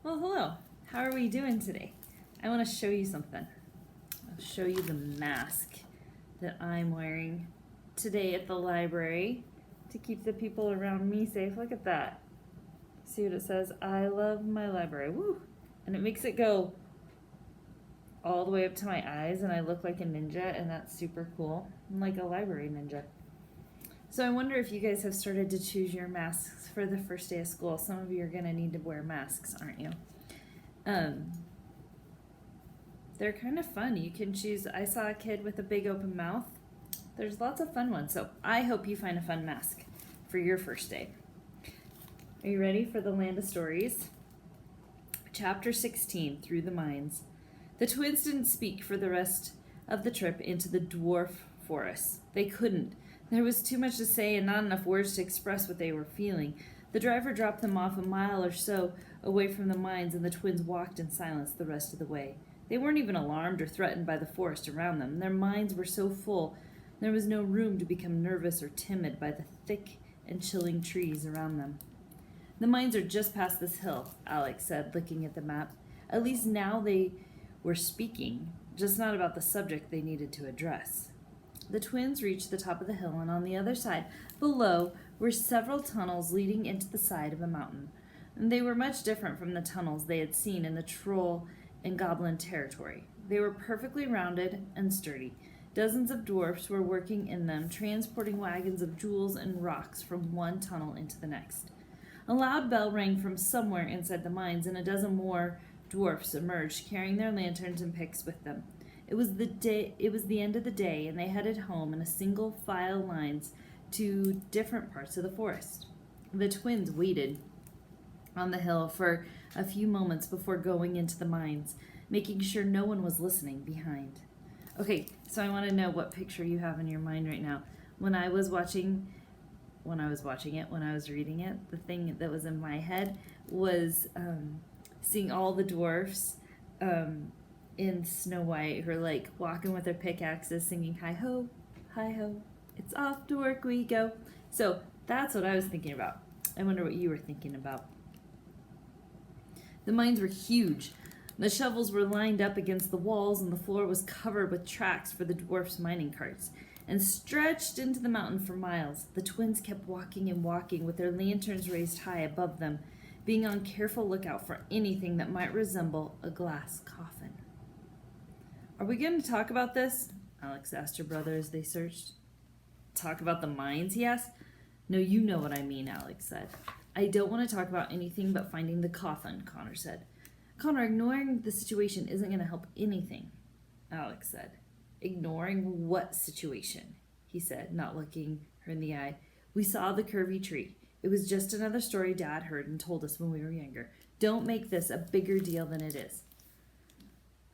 Well, hello. How are we doing today? I want to show you something. I'll show you the mask that I'm wearing today at the library to keep the people around me safe. Look at that. See what it says? I love my library. Woo! And it makes it go all the way up to my eyes, and I look like a ninja, and that's super cool. I'm like a library ninja. So I wonder if you guys have started to choose your masks for the first day of school. Some of you are going to need to wear masks, aren't you? They're kind of fun. You can choose. I saw a kid with a big open mouth. There's lots of fun ones. So I hope you find a fun mask for your first day. Are you ready for the Land of Stories? Chapter 16, Through the Mines. The twins didn't speak for the rest of the trip into the dwarf forest. They couldn't. There was too much to say and not enough words to express what they were feeling. The driver dropped them off a mile or so away from the mines, and the twins walked in silence the rest of the way. They weren't even alarmed or threatened by the forest around them. Their minds were so full, there was no room to become nervous or timid by the thick and chilling trees around them. The mines are just past this hill, Alex said, looking at the map. At least now they were speaking, just not about the subject they needed to address. The twins reached the top of the hill, and on the other side, below, were several tunnels leading into the side of a mountain. And they were much different from the tunnels they had seen in the troll and goblin territory. They were perfectly rounded and sturdy. Dozens of dwarfs were working in them, transporting wagons of jewels and rocks from one tunnel into the next. A loud bell rang from somewhere inside the mines, and a dozen more dwarfs emerged, carrying their lanterns and picks with them. It was the end of the day, and they headed home in a single file lines to different parts of the forest. The twins waited on the hill for a few moments before going into the mines, making sure no one was listening behind. Okay, so I want to know what picture you have in your mind right now. When I was reading it, the thing that was in my head was seeing all the dwarfs in Snow White who are like walking with their pickaxes, singing hi ho, it's off to work we go. So that's what I was thinking about. I wonder what you were thinking about. The mines were huge. The shovels were lined up against the walls, and the floor was covered with tracks for the dwarfs' mining carts, and stretched into the mountain for miles. The twins kept walking and walking with their lanterns raised high above them, being on careful lookout for anything that might resemble a glass coffin. Are we going to talk about this? Alex asked her brother as they searched. Talk about the mines, he asked. No, you know what I mean, Alex said. I don't want to talk about anything but finding the coffin, Connor said. Connor, ignoring the situation isn't going to help anything, Alex said. Ignoring what situation? He said, not looking her in the eye. We saw the curvy tree. It was just another story Dad heard and told us when we were younger. Don't make this a bigger deal than it is.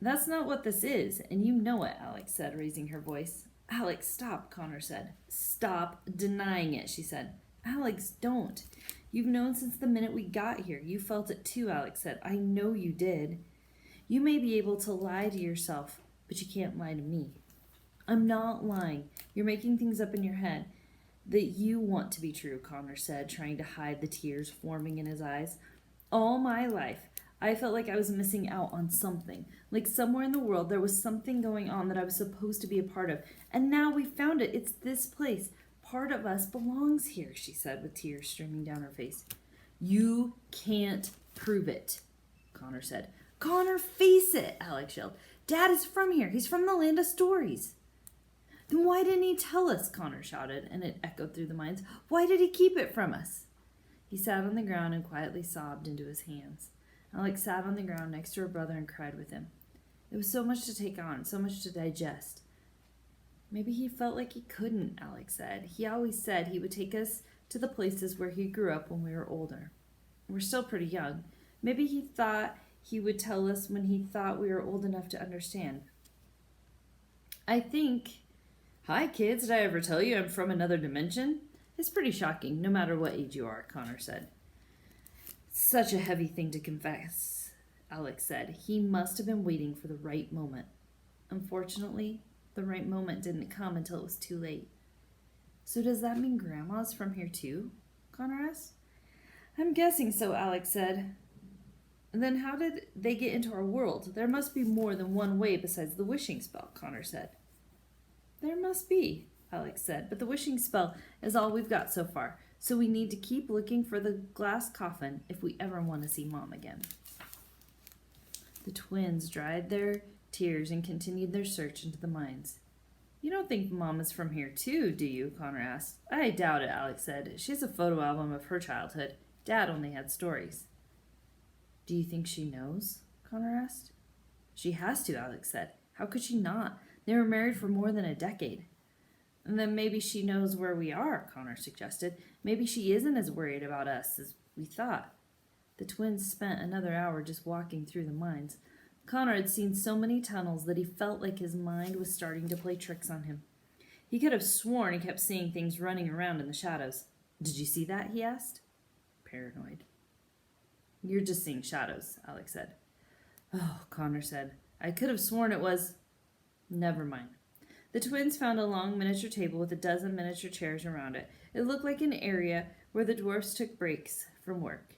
That's not what this is, and you know it, Alex said, raising her voice. Alex, stop, Connor said. Stop denying it, she said. Alex, don't. You've known since the minute we got here. You felt it too, Alex said. I know you did. You may be able to lie to yourself, but you can't lie to me. I'm not lying. You're making things up in your head that you want to be true, Connor said, trying to hide the tears forming in his eyes. All my life, I felt like I was missing out on something. Like somewhere in the world there was something going on that I was supposed to be a part of. And now we found it. It's this place. Part of us belongs here, she said with tears streaming down her face. You can't prove it, Connor said. Connor, face it, Alex yelled. Dad is from here. He's from the Land of Stories. Then why didn't he tell us? Connor shouted, and it echoed through the mines. Why did he keep it from us? He sat on the ground and quietly sobbed into his hands. Alex sat on the ground next to her brother and cried with him. It was so much to take on, so much to digest. Maybe he felt like he couldn't, Alex said. He always said he would take us to the places where he grew up when we were older. We're still pretty young. Maybe he thought he would tell us when he thought we were old enough to understand. I think... Hi, kids. Did I ever tell you I'm from another dimension? It's pretty shocking, no matter what age you are, Connor said. Such a heavy thing to confess, Alex said. He must have been waiting for the right moment. Unfortunately, the right moment didn't come until it was too late. So does that mean Grandma's from here too? Connor asked. I'm guessing so, Alex said. Then how did they get into our world? There must be more than one way besides the wishing spell, Connor said. There must be, Alex said, but the wishing spell is all we've got so far, so we need to keep looking for the glass coffin if we ever want to see Mom again. The twins dried their tears and continued their search into the mines. You don't think Mom is from here too, do you? Connor asked. I doubt it, Alex said. She has a photo album of her childhood. Dad only had stories. Do you think she knows? Connor asked. She has to, Alex said. How could she not? They were married for more than a decade. And then maybe she knows where we are, Connor suggested. Maybe she isn't as worried about us as we thought. The twins spent another hour just walking through the mines. Connor had seen so many tunnels that he felt like his mind was starting to play tricks on him. He could have sworn he kept seeing things running around in the shadows. Did you see that? He asked. Paranoid. You're just seeing shadows, Alex said. Oh, Connor said. I could have sworn it was... Never mind. The twins found a long miniature table with a dozen miniature chairs around it. It looked like an area where the dwarfs took breaks from work.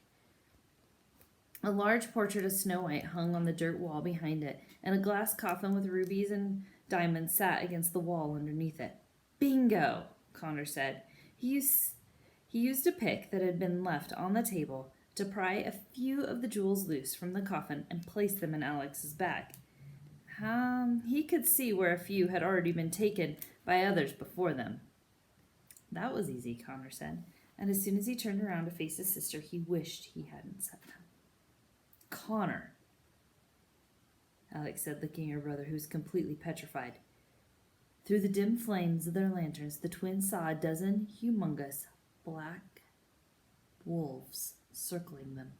A large portrait of Snow White hung on the dirt wall behind it, and a glass coffin with rubies and diamonds sat against the wall underneath it. Bingo, Connor said. He used a pick that had been left on the table to pry a few of the jewels loose from the coffin and place them in Alex's bag. He could see where a few had already been taken by others before them. That was easy, Connor said, and as soon as he turned around to face his sister, he wished he hadn't said that. Connor, Alex said, looking at her brother, who was completely petrified. Through the dim flames of their lanterns, the twins saw a dozen humongous black wolves circling them.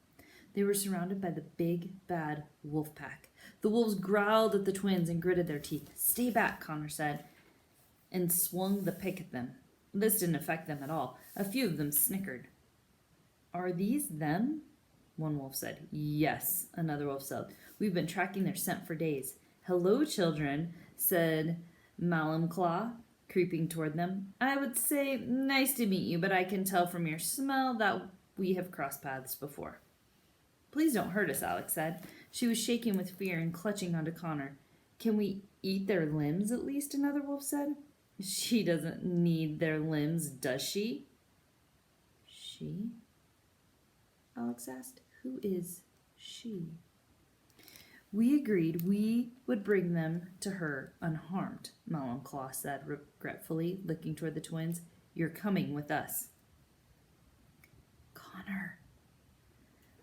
They were surrounded by the big, bad wolf pack. The wolves growled at the twins and gritted their teeth. Stay back, Connor said, and swung the pick at them. This didn't affect them at all. A few of them snickered. Are these them? One wolf said. Yes, another wolf said. We've been tracking their scent for days. Hello, children, said Malumclaw, creeping toward them. I would say, nice to meet you, but I can tell from your smell that we have crossed paths before. Please don't hurt us, Alex said. She was shaking with fear and clutching onto Connor. Can we eat their limbs, at least, another wolf said. She doesn't need their limbs, does she? She? Alex asked. Who is she? We agreed we would bring them to her unharmed, Malumclaw said regretfully, looking toward the twins. You're coming with us. Connor,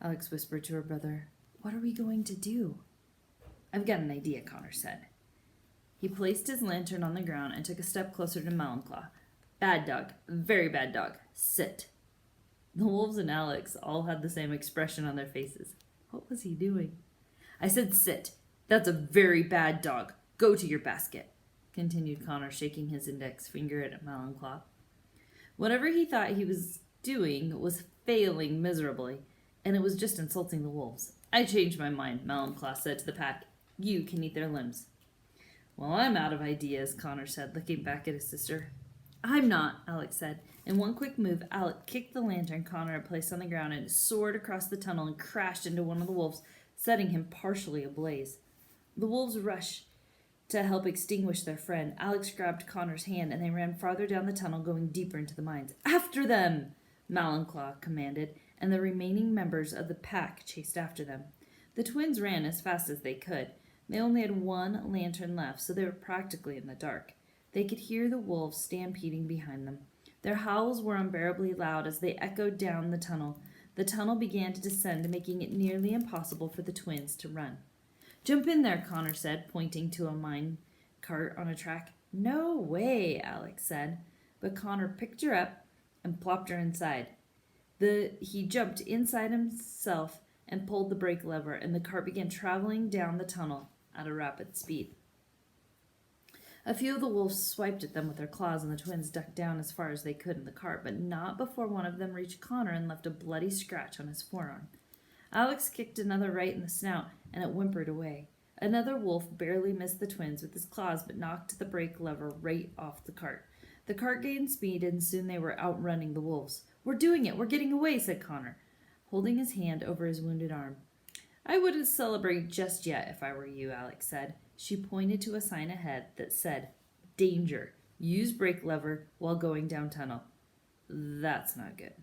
Alex whispered to her brother. What are we going to do? I've got an idea, Connor said. He placed his lantern on the ground and took a step closer to Malumclaw. Bad dog, very bad dog. Sit. The wolves and Alex all had the same expression on their faces. What was he doing? I said sit. That's a very bad dog. Go to your basket, continued Connor, shaking his index finger at Malumclaw. Whatever he thought he was doing was failing miserably, and it was just insulting the wolves. I changed my mind, Malumclaw said to the pack. You can eat their limbs. Well, I'm out of ideas, Connor said, looking back at his sister. I'm not, Alex said. In one quick move, Alex kicked the lantern Connor had placed on the ground and it soared across the tunnel and crashed into one of the wolves, setting him partially ablaze. The wolves rushed to help extinguish their friend. Alex grabbed Connor's hand and they ran farther down the tunnel, going deeper into the mines. After them, Malumclaw commanded, and the remaining members of the pack chased after them. The twins ran as fast as they could. They only had one lantern left, so they were practically in the dark. They could hear the wolves stampeding behind them. Their howls were unbearably loud as they echoed down the tunnel. The tunnel began to descend, making it nearly impossible for the twins to run. Jump in there, Connor said, pointing to a mine cart on a track. No way, Alex said. But Connor picked her up and plopped her inside. He jumped inside himself and pulled the brake lever, and the cart began traveling down the tunnel at a rapid speed. A few of the wolves swiped at them with their claws, and the twins ducked down as far as they could in the cart, but not before one of them reached Connor and left a bloody scratch on his forearm. Alex kicked another right in the snout, and it whimpered away. Another wolf barely missed the twins with his claws, but knocked the brake lever right off the cart. The cart gained speed, and soon they were outrunning the wolves. We're doing it! We're getting away, said Connor, holding his hand over his wounded arm. I wouldn't celebrate just yet if I were you, Alex said. She pointed to a sign ahead that said, Danger. Use brake lever while going down tunnel. That's not good,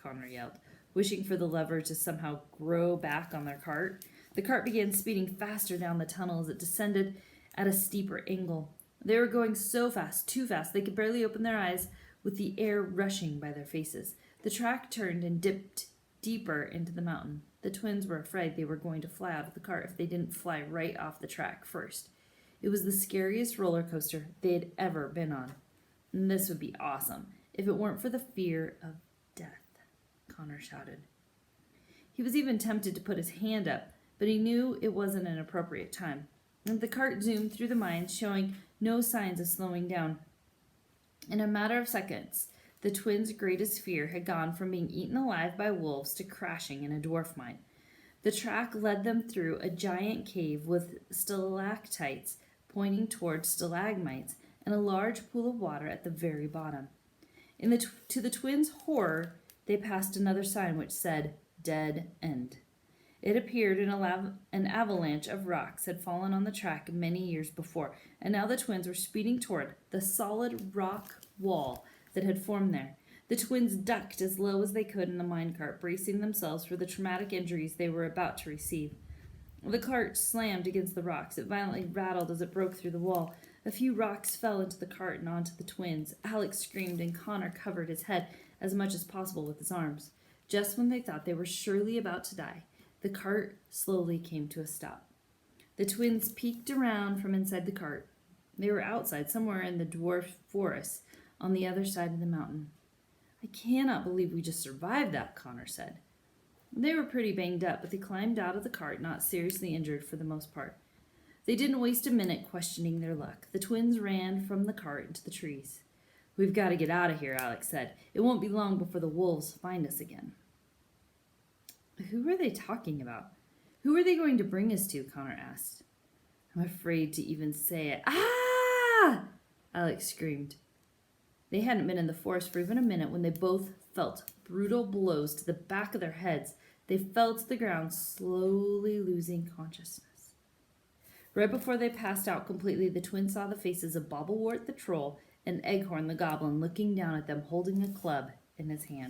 Connor yelled, wishing for the lever to somehow grow back on their cart. The cart began speeding faster down the tunnel as it descended at a steeper angle. They were going so fast, too fast, they could barely open their eyes with the air rushing by their faces. The track turned and dipped deeper into the mountain. The twins were afraid they were going to fly out of the cart if they didn't fly right off the track first. It was the scariest roller coaster they had ever been on. And this would be awesome if it weren't for the fear of death, Connor shouted. He was even tempted to put his hand up, but he knew it wasn't an appropriate time. And the cart zoomed through the mines, showing no signs of slowing down. In a matter of seconds, the twins' greatest fear had gone from being eaten alive by wolves to crashing in a dwarf mine. The track led them through a giant cave with stalactites pointing towards stalagmites and a large pool of water at the very bottom. To the twins' horror, they passed another sign which said, Dead End. It appeared an avalanche of rocks had fallen on the track many years before, and now the twins were speeding toward the solid rock wall that had formed there. The twins ducked as low as they could in the minecart, bracing themselves for the traumatic injuries they were about to receive. The cart slammed against the rocks. It violently rattled as it broke through the wall. A few rocks fell into the cart and onto the twins. Alex screamed, and Connor covered his head as much as possible with his arms. Just when they thought they were surely about to die, the cart slowly came to a stop. The twins peeked around from inside the cart. They were outside, somewhere in the dwarf forest, on the other side of the mountain. I cannot believe we just survived that, Connor said. They were pretty banged up, but they climbed out of the cart, not seriously injured for the most part. They didn't waste a minute questioning their luck. The twins ran from the cart into the trees. We've got to get out of here, Alex said. It won't be long before the wolves find us again. Who are they talking about? Who are they going to bring us to? Connor asked. I'm afraid to even say it. Ah! Alex screamed. They hadn't been in the forest for even a minute when they both felt brutal blows to the back of their heads. They fell to the ground, slowly losing consciousness. Right before they passed out completely, the twins saw the faces of Bobblewort the troll and Eghorn the goblin looking down at them, holding a club in his hand.